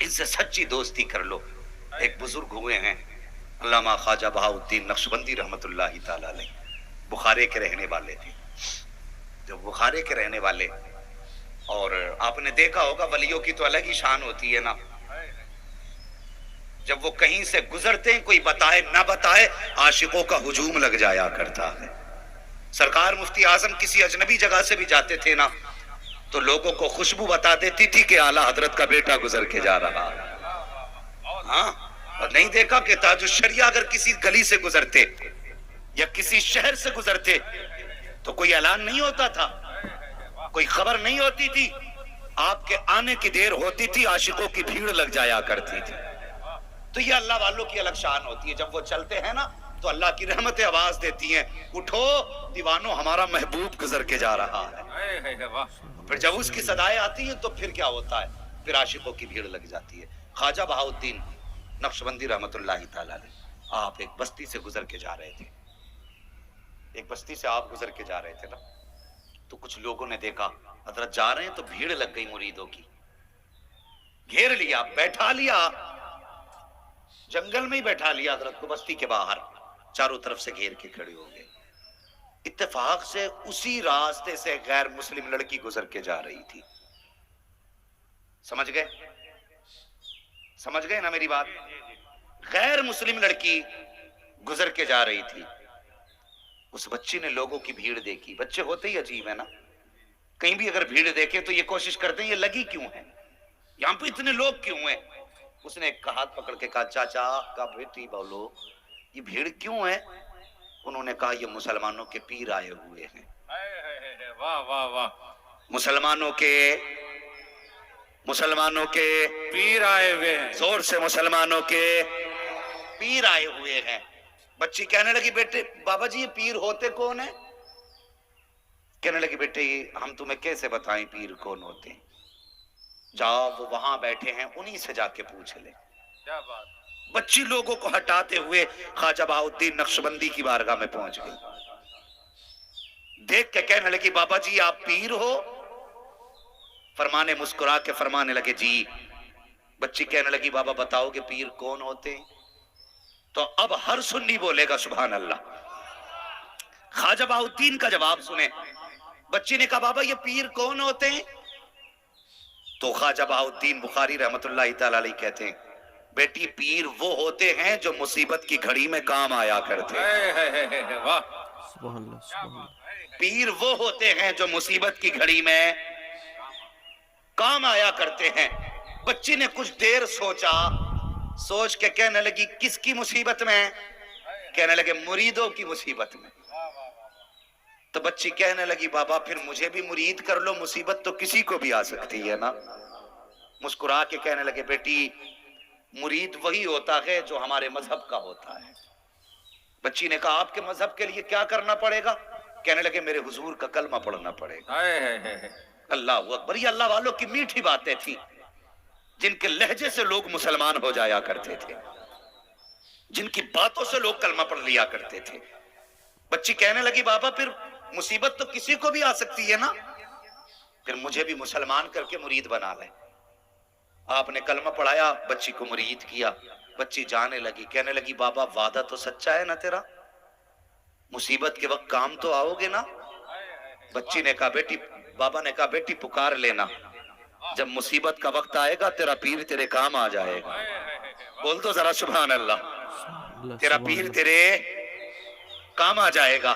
ان سے سچی دوستی کر لو. ایک بزرگ ہوئے ہیں علامہ خواجہ بہاؤالدین نقشبندی رحمت اللہ تعالی علیہ، بخارے کے رہنے والے تھے. جو بخارے کے رہنے والے، اور آپ نے دیکھا ہوگا ولیوں کی تو الگ ہی شان ہوتی ہے نا. جب وہ کہیں سے گزرتے ہیں کوئی بتائے نہ بتائے عاشقوں کا ہجوم لگ جایا کرتا ہے. سرکار مفتی اعظم کسی اجنبی جگہ سے بھی جاتے تھے نا تو لوگوں کو خوشبو بتا دیتی تھی کہ اعلیٰ حضرت کا بیٹا گزر کے جا رہا ہے. ہاں، اور نہیں دیکھا کہ تاج الشریعہ اگر کسی گلی سے گزرتے یا کسی شہر سے گزرتے تو کوئی اعلان نہیں ہوتا تھا، کوئی خبر نہیں ہوتی تھی. آپ کے آنے کی دیر ہوتی تھی، عاشقوں کی بھیڑ لگ جایا کرتی تھی. تو یہ اللہ والوں کی الگ شان ہوتی ہے. جب وہ چلتے ہیں نا تو اللہ کی رحمتیں آواز دیتی ہیں، اٹھو دیوانوں ہمارا محبوب گزر کے جا رہا ہے. پھر جب اس کی صدائیں آتی ہیں تو پھر کیا ہوتا ہے، پھر عاشقوں کی بھیڑ لگ جاتی ہے. خواجہ بہاؤالدین نقشبندی رحمت اللہ تعالی علیہ، آپ ایک بستی سے گزر کے جا رہے تھے. ایک بستی سے آپ گزر کے جا رہے تھے نا تو کچھ لوگوں نے دیکھا حضرت جا رہے ہیں تو بھیڑ لگ گئی مریدوں کی. گھیر لیا، بیٹھا لیا، جنگل میں ہی بیٹھا لیا حضرت کو بستی کے باہر، چاروں طرف سے گھیر کے کھڑے ہو گئے. اتفاق سے اسی راستے سے غیر مسلم لڑکی گزر کے جا رہی تھی. سمجھ گئے؟ سمجھ گئے نا میری بات؟ غیر مسلم لڑکی گزر کے جا رہی تھی. اس بچی نے لوگوں کی بھیڑ دیکھی. بچے ہوتے ہی عجیب ہے نا، کہیں بھی اگر بھیڑ دیکھے تو یہ کوشش کرتے ہیں یہ لگی کیوں ہے، یہاں پہ اتنے لوگ کیوں ہیں. اس نے ایک ہاتھ پکڑ کے کہا چاچا کا بیٹی بولو یہ بھیڑ کیوں ہے. انہوں نے کہا یہ مسلمانوں کے پیر آئے ہوئے ہیں. واہ واہ واہ، مسلمانوں کے پیر آئے ہوئے ہیں. زور سے مسلمانوں کے پیر آئے ہوئے ہیں. بچی کہنے لگی بیٹے بابا جی یہ پیر ہوتے کون ہیں؟ کہنے لگی بیٹے ہم تمہیں کیسے بتائیں پیر کون ہوتے ہیں، جاؤ وہ وہاں بیٹھے ہیں انہی سے جا کے پوچھ لے. کیا بات. بچی لوگوں کو ہٹاتے ہوئے خواجہ بہاؤالدین نقشبندی کی بارگاہ میں پہنچ گئی. دیکھ کے کہنے لگی بابا جی آپ پیر ہو؟ فرمانے مسکرا کے فرمانے لگے جی. بچی کہنے لگی بابا بتاؤ کہ پیر کون ہوتے ہیں؟ تو اب ہر سنی بولے گا سبحان اللہ. خواجہ بہاؤالدین کا جواب سنیں. بچی نے کہا بابا یہ پیر کون ہوتے ہیں؟ تو خواجہ بہاؤالدین بخاری رحمت اللہ تعالی علیہ کہتے ہیں بیٹی پیر وہ ہوتے ہیں جو مصیبت کی گھڑی میں کام آیا کرتے ہیں. واہ، سبحان اللہ سبحان اللہ. پیر وہ ہوتے ہیں جو مصیبت کی گھڑی میں کام آیا کرتے ہیں. بچی نے کچھ دیر سوچا، سوچ کے کہنے لگی کس کی مصیبت میں؟ کہنے لگے مریدوں کی مصیبت میں. تو بچی کہنے لگی بابا پھر مجھے بھی مرید کر لو، مصیبت تو کسی کو بھی آ سکتی ہے نا. مسکرا کے کہنے لگے بیٹی مرید وہی ہوتا ہے جو ہمارے مذہب کا ہوتا ہے. بچی نے کہا آپ کے مذہب کے لیے کیا کرنا پڑے گا؟ کہنے لگے میرے حضور کا کلمہ پڑھنا پڑے گا. اللہ اکبر. یہ اللہ والوں کی میٹھی باتیں تھی جن کے لہجے سے لوگ مسلمان ہو جایا کرتے تھے، جن کی باتوں سے لوگ کلمہ پڑھ لیا کرتے تھے. بچی کہنے لگی بابا پھر مصیبت تو کسی کو بھی آ سکتی ہے نا، پھر مجھے بھی مسلمان کر کے مرید بنا لیں. آپ نے کلمہ پڑھایا، بچی کو مرید کیا. بچی جانے لگی، کہنے لگی بابا وعدہ تو سچا ہے نا تیرا، مصیبت کے وقت کام تو آؤ گے نا؟ بچی نے کہا بیٹی، بابا نے کہا بیٹی پکار لینا، جب مصیبت کا وقت آئے گا تیرا پیر تیرے کام آ جائے گا. بول تو ذرا سبحان اللہ. تیرا پیر تیرے کام آ جائے گا.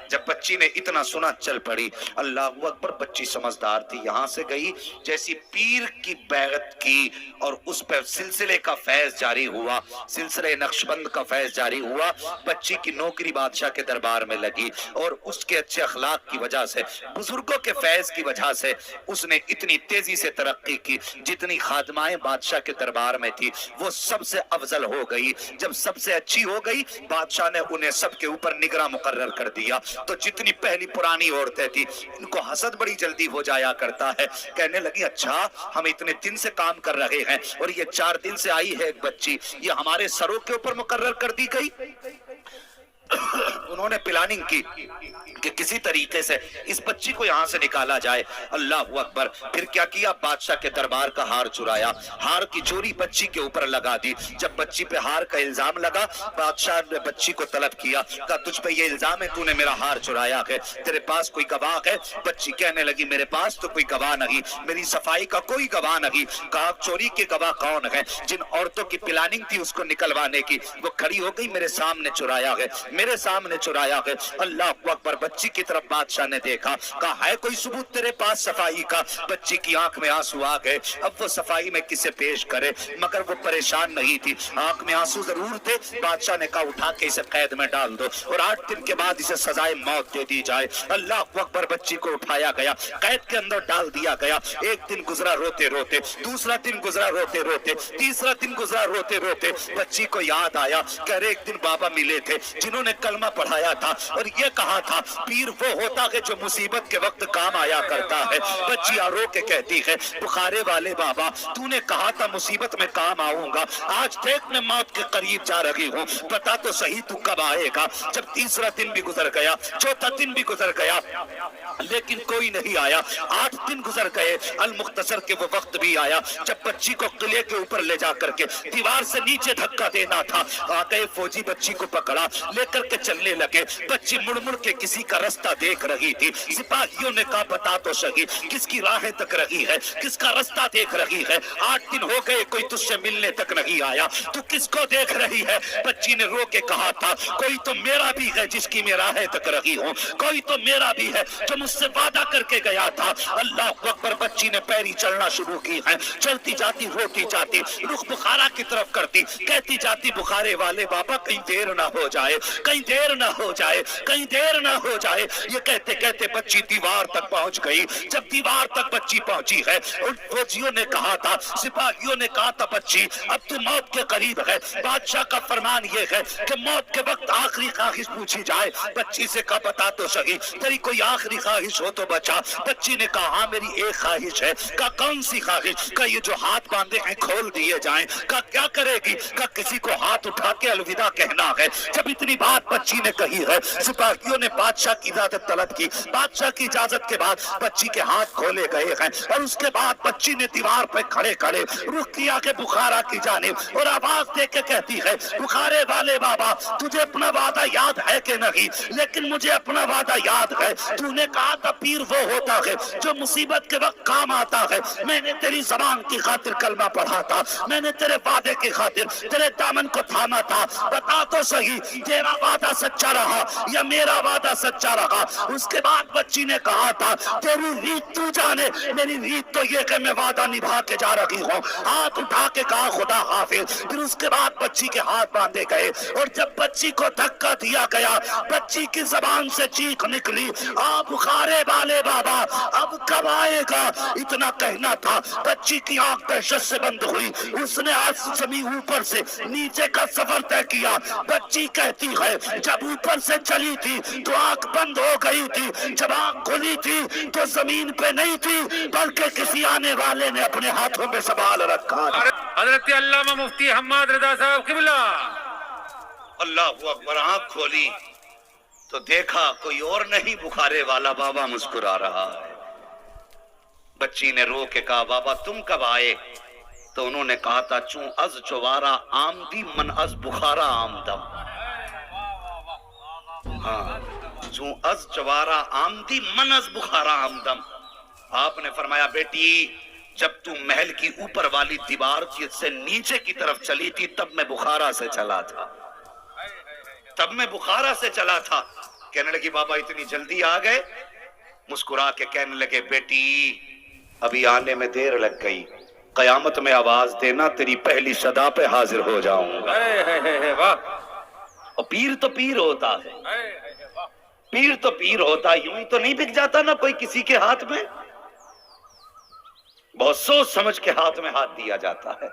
جب بچی نے اتنا سنا چل پڑی. اللہ اکبر. بچی سمجھدار تھی، یہاں سے گئی جیسی پیر کی بیعت کی اور اس پر سلسلے کا فیض جاری ہوا، سلسلے نقشبند کا فیض جاری ہوا. بچی کی نوکری بادشاہ کے دربار میں لگی اور اس کے اچھے اخلاق کی وجہ سے، بزرگوں کے فیض کی وجہ سے اس نے اتنی تیزی سے ترقی کی. جتنی خادمائیں بادشاہ کے دربار میں تھی وہ سب سے افضل ہو گئی. جب سب سے اچھی ہو گئی بادشاہ نے انہیں سب کے اوپر نگراں مقرر کر دیا. تو جتنی پہلی پرانی عورتیں تھی ان کو حسد بڑی جلدی ہو جایا کرتا ہے. کہنے لگی اچھا ہم اتنے دن سے کام کر رہے ہیں اور یہ 4 دن سے آئی ہے ایک بچی، یہ ہمارے سروں کے اوپر مقرر کر دی گئی. انہوں نے پلاننگ کی کہ کسی طریقے سے اس بچی کو یہاں سے نکالا جائے. اللہ اکبر. پھر کیا کیا؟ بادشاہ کے دربار کا ہار چرایا، ہار کی چوری بچی کے اوپر لگا دی. جب بچی پہ ہار کا الزام لگا، بادشاہ نے بچی کو طلب کیا، کہا تجھ پہ یہ الزام ہے تو نے میرا ہار چرایا ہے، تیرے پاس کوئی گواہ ہے؟ بچی کہنے لگی میرے پاس تو کوئی گواہ نہیں، میری صفائی کا کوئی گواہ نہیں. کہا چوری کے گواہ کون ہے؟ جن عورتوں کی پلاننگ تھی اس کو نکلوانے کی، وہ کھڑی ہو گئی، میرے سامنے چرایا ہے، میرے سامنے چرایا ہے. اللہ اکبر. بچی کی طرف بادشاہ نے دیکھا، کہا ہے کوئی ثبوت تیرے پاس صفائی کا؟ بچی کی آنکھ میں آنسو آ گئے. اب وہ صفائی میں کسے پیش کرے؟ مگر وہ پریشان نہیں تھی، آنکھ میں آنسو ضرور تھے. بادشاہ نے کہا اٹھا کے اسے قید میں ڈال دو اور 8 دن کے بعد اسے سزائے موت دے دی جائے. اللہ اکبر. بچی کو اٹھایا گیا، قید کے اندر ڈال دیا گیا. ایک دن گزرا روتے روتے، دوسرا دن گزرا روتے روتے، تیسرا دن گزرا روتے روتے. بچی کو یاد آیا کہ ایک دن بابا ملے تھے جنہوں نے کلمہ پڑھایا تھا اور یہ کہا تھا پیر وہ ہوتا ہے جو مصیبت کے وقت کام آیا کرتا ہے. بچی رو کے کہتی ہے بخارے والے بابا تو نے کہا تھا مصیبت میں کام آؤں گا، آج دیکھ میں موت کے قریب جا رہی ہوں، بتا تو صحیح تو کب آئے گا؟ جب تیسرا دن بھی گزر گیا، چوتھا دن بھی گزر گیا، لیکن کوئی نہیں آیا. 8 دن گزر گئے. المختصر کے وہ وقت بھی آیا جب بچی کو قلعے کے اوپر لے جا کر کے دیوار سے نیچے دھکا دینا تھا. آ گئے فوجی، بچی کو پکڑا، لے کر کے چلنے لگے. بچی مڑ مڑ کے کسی کا رستہ دیکھ رہی تھی. سپاہیوں نے کہا بتا تو صحیح کس کی راہیں تک رہی ہے، کس کا رستہ دیکھ رہی ہے؟ 8 دن ہو گئے کوئی تجھ سے ملنے تک نہیں آیا، تو کس کو دیکھ رہی ہے؟ بچی نے رو کے کہا تھا کوئی تو میرا بھی ہے جس کی میں راہیں تک رہی ہوں، کوئی تو میرا بھی ہے جو مجھ سے وعدہ کر کے گیا تھا. اللہ اکبر. بچی نے پیری چلنا شروع کی ہے، چلتی جاتی، روتی جاتی، رخ بخارا کی طرف کرتی، کہتی جاتی بخارے والے بابا کہیں دیر نہ ہو جائے، کہیں دیر نہ ہو جائے، کہیں دیر نہ ہو جائے. یہ کہتے کہتے بچی دیوار تک پہنچ گئی. جب دیوار تک بچی پہنچی ہے، ان فوجیوں نے کہا تھا، سپاہیوں نے کہا تھا بچی اب تو موت کے قریب ہے، بادشاہ کا فرمان یہ ہے کہ موت کے وقت آخری خواہش پوچھی جائے. بچی سے کہا بتا تو صحیح تیری کوئی آخری خواہش ہو تو بچا. بچی نے کہا ہاں میری ایک خواہش ہے. کہا کون سی خواہش؟ کہا یہ جو ہاتھ باندھے ہیں کھول دیے جائیں. کہا کیا کرے گی؟ کہا کسی کو ہاتھ اٹھا کے الوداع کہنا ہے. جب اتنی بات بچی نے کہی ہے، سپاہیوں نے بادشاہ کی اجازت طلب کی. بادشاہ کی اجازت کے بعد بچی کے ہاتھ کھولے گئے ہیں اور اس کے بعد بچی نے دیوار پہ کھڑے کھڑے رخ کیا کہ بخارا کی جانب اور آواز دے کے کہتی ہے بخارے والے بابا تجھے اپنا وعدہ یاد ہے کہ نہیں؟ لیکن مجھے اپنا وعدہ یاد ہے. تو نے کہا تھا پیر وہ ہوتا ہے جو مصیبت کے وقت کام آتا ہے. میں نے تیری زبان کی خاطر کلمہ پڑھا تھا، میں نے تیرے وعدے کی خاطر تیرے دامن کو تھاما تھا. بتا تو صحیح تیرا وعدہ سچا رہا یا میرا وعدہ سچا رہا؟ اس کے بعد بچی نے کہا تھا تیری ریت تو جانے، میری ریت تو یہ کہ میں وعدہ نبھا کے جا رہی ہوں. ہاتھ اٹھا کے کہا خدا حافظ. پھر اس کے بعد بچی کے ہاتھ باندھے گئے اور جب بچی کو دھکا دیا گیا بچی کی زبان سے چیخ نکلی آ بخارے والے بابا اب کب آئے گا؟ اتنا کہنا تھا بچی کی آنکھ دہشت سے بند ہوئی. اس نے زمین اوپر سے نیچے کا سفر طے کیا. بچی کہتی ہے جب اوپر سے چلی تھی تو آنکھ بند ہو گئی تھی، جب آنکھ کھلی تھی تو زمین پہ نہیں تھی بلکہ کسی آنے والے نے اپنے ہاتھوں میں سنبھال رکھا. حضرت علامہ مفتی حماد رضا صاحب قبلہ. اللہ اکبر. آنکھ کھولی تو دیکھا کوئی اور نہیں بخارے والا بابا مسکرا رہا ہے. بچی نے رو کے کہا بابا تم کب آئے؟ تو انہوں نے کہا تھا چون از چوارا آمدی من از بخارا آمدم. ہاں چون از چوارا آمدی من از بخارا آمدم. آپ نے فرمایا بیٹی جب تم محل کی اوپر والی دیوار سے نیچے کی طرف چلی تھی تب میں بخارا سے چلا تھا، تب میں بخارا سے چلا تھا. کہنے لگی بابا اتنی جلدی آ گئے؟ مسکرا کے کہنے لگے بیٹی ابھی آنے میں دیر لگ گئی، قیامت میں آواز دینا تیری پہلی صدا پہ حاضر ہو جاؤں گا. اور پیر تو پیر ہوتا ہے، پیر تو پیر ہوتا ہے، یوں ہی تو نہیں بک جاتا نا کوئی کسی کے ہاتھ میں. بہت سوچ سمجھ کے ہاتھ میں ہاتھ دیا جاتا ہے.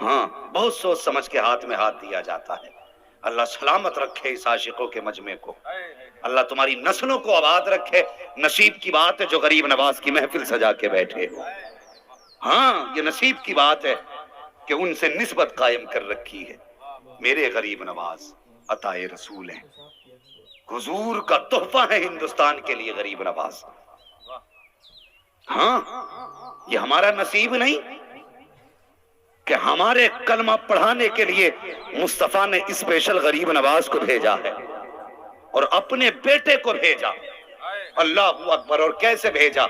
ہاں بہت سوچ سمجھ کے ہاتھ میں ہاتھ دیا جاتا ہے. اللہ سلامت رکھے اس عاشقوں کے مجمع کو، اللہ تمہاری نسلوں کو آباد رکھے. نصیب کی بات ہے جو غریب نواز کی محفل سجا کے بیٹھے ہو. ہاں یہ نصیب کی بات ہے کہ ان سے نسبت قائم کر رکھی ہے. میرے غریب نواز عطائے رسول ہیں، حضور کا تحفہ ہے ہندوستان کے لیے غریب نواز۔ ہاں یہ ہمارا نصیب نہیں کہ ہمارے کلمہ پڑھانے کے لیے مصطفیٰ نے اسپیشل غریب نواز کو بھیجا ہے اور اپنے بیٹے کو بھیجا۔ اللہ اکبر! اور کیسے بھیجا؟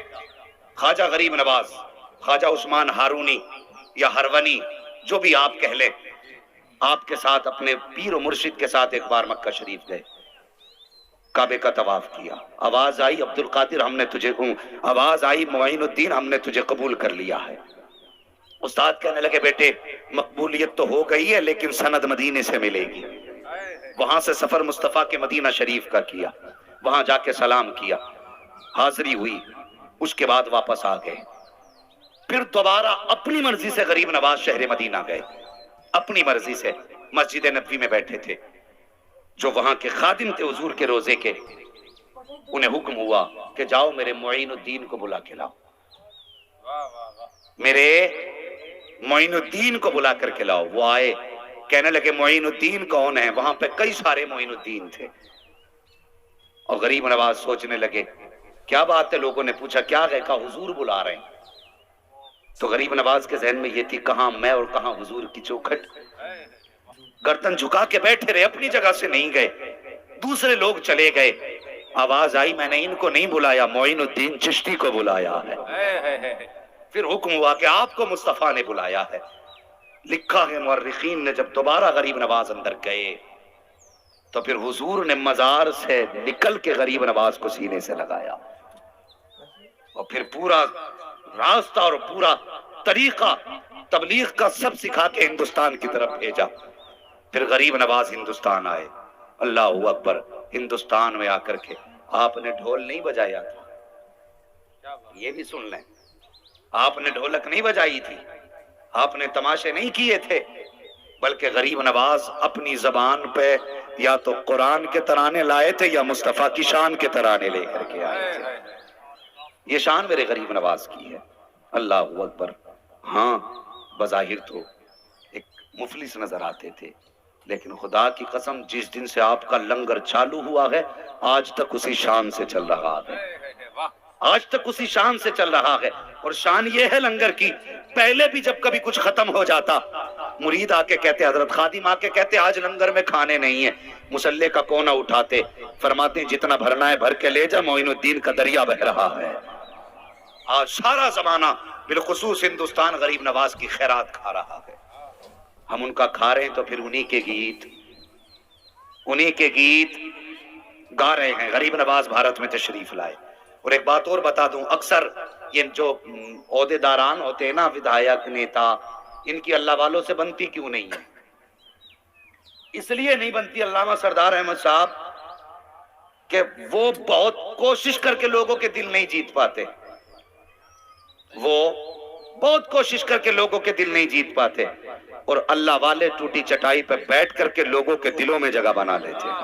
خواجہ غریب نواز، خواجہ عثمان ہارونی یا ہرونی جو بھی آپ کہہ لیں، آپ کے ساتھ اپنے پیر و مرشد کے ساتھ ایک بار مکہ شریف گئے، کعبے کا طواف کیا، آواز آئی عبد القادر ہم نے تجھے، آواز آئی معین الدین ہم نے تجھے قبول کر لیا ہے۔ استاد کہنے لگے بیٹے مقبولیت تو ہو گئی ہے لیکن سند مدینے سے ملے گی۔ وہاں سے سفر مصطفیٰ کے مدینہ شریف کا کیا، وہاں جا کے سلام کیا، حاضری ہوئی، اس کے بعد واپس آ گئے۔ پھر دوبارہ اپنی مرضی سے غریب نواز شہر مدینہ گئے، اپنی مرضی سے مسجد نبوی میں بیٹھے تھے۔ جو وہاں کے خادم تھے حضور کے روزے کے، انہیں حکم ہوا کہ جاؤ میرے معین الدین کو بلا کے لاؤ، میرے معین الدین کو بلا کر کے لاؤ۔ وہ آئے، کہنے لگے معین الدین کون ہے؟ وہاں پہ کئی سارے معین الدین تھے، اور غریب نواز سوچنے لگے کیا بات ہے؟ لوگوں نے پوچھا کیا ہے؟ کہا حضور بلا رہے ہیں۔ تو غریب نواز کے ذہن میں یہ تھی کہاں میں اور کہاں حضور کی چوکھٹ۔ گردن جھکا کے بیٹھے رہے، اپنی جگہ سے نہیں گئے، دوسرے لوگ چلے گئے۔ آواز آئی میں نے ان کو نہیں بلایا، معین الدین چشتی کو بلایا ہے۔ پھر حکم ہوا کہ آپ کو مصطفیٰ نے بلایا ہے۔ لکھا ہے مورخین نے جب دوبارہ غریب نواز اندر گئے تو پھر حضور نے مزار سے نکل کے غریب نواز کو سینے سے لگایا، اور پھر پورا راستہ اور پورا طریقہ تبلیغ کا سب سکھا کے ہندوستان کی طرف بھیجا۔ پھر غریب نواز ہندوستان آئے۔ اللہ اکبر! ہندوستان میں آ کر کے آپ نے ڈھول نہیں بجایا تھا، یہ بھی سن لیں، آپ نے ڈھولک نہیں بجائی تھی، آپ نے تماشے نہیں کیے تھے، بلکہ غریب نواز اپنی زبان پہ یا تو قرآن کے ترانے لائے تھے یا مصطفیٰ کی شان کے ترانے لے کر کے آئے تھے۔ یہ شان میرے غریب نواز کی ہے۔ اللہ اکبر! ہاں بظاہر تو ایک مفلس نظر آتے تھے، لیکن خدا کی قسم جس دن سے آپ کا لنگر چالو ہوا ہے آج تک اسی شان سے چل رہا ہے، آج تک اسی شان سے چل رہا ہے۔ اور شان یہ ہے لنگر کی، پہلے بھی جب کبھی کچھ ختم ہو جاتا مرید آ کے کہتے، حضرت خادم آ کے کہتے آج لنگر میں کھانے نہیں ہیں، مسلح کا کونا اٹھاتے، فرماتے جتنا بھرنا ہے بھر کے لے جا، معین الدین کا دریا بہ رہا ہے۔ آج سارا زمانہ بالخصوص ہندوستان غریب نواز کی خیرات کھا رہا ہے، ہم ان کا کھا رہے ہیں تو پھر انہی کے گیت گا رہے ہیں۔ غریب نواز بھارت میں تشریف لائے۔ اور ایک بات اور بتا دوں، اکثر یہ جو عہدے داران ہوتے ہیں نا، ودھایک نیتا، ان کی اللہ والوں سے بنتی کیوں نہیں ہے؟ اس لیے نہیں بنتی علامہ سردار احمد صاحب کہ وہ بہت کوشش کر کے لوگوں کے دل نہیں جیت پاتے، وہ بہت کوشش کر کے لوگوں کے دل نہیں جیت پاتے، اور اللہ والے ٹوٹی چٹائی پہ بیٹھ کر کے لوگوں کے دلوں میں جگہ بنا لیتے ہیں۔